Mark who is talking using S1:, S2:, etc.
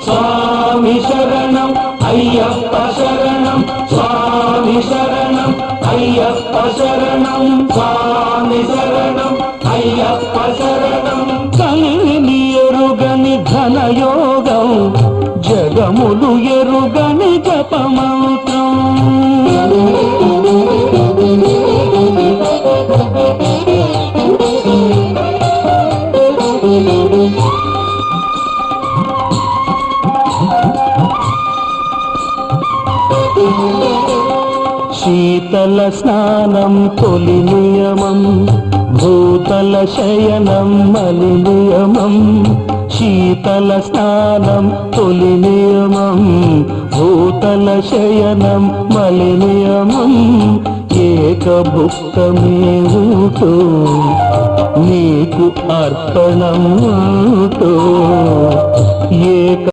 S1: స్వామి శరణం అయ్యప్ప శరణం స్వామి శరణం అయ్యప్ప శరణం స్వామి శరణం అయ్యప్ప శరణం కలిని ఎరుగని ఘనయోగం జగములు ఎరుగని జపమంత్రం శీతల స్నానం తొలి నియమం భూతల శయనం మలి నియమం శీతల స్నానం తొలి నియమం భూతల శయనం మలి నియమం ఏకభుక్తమేవుతో నీకు అర్పణం ఏక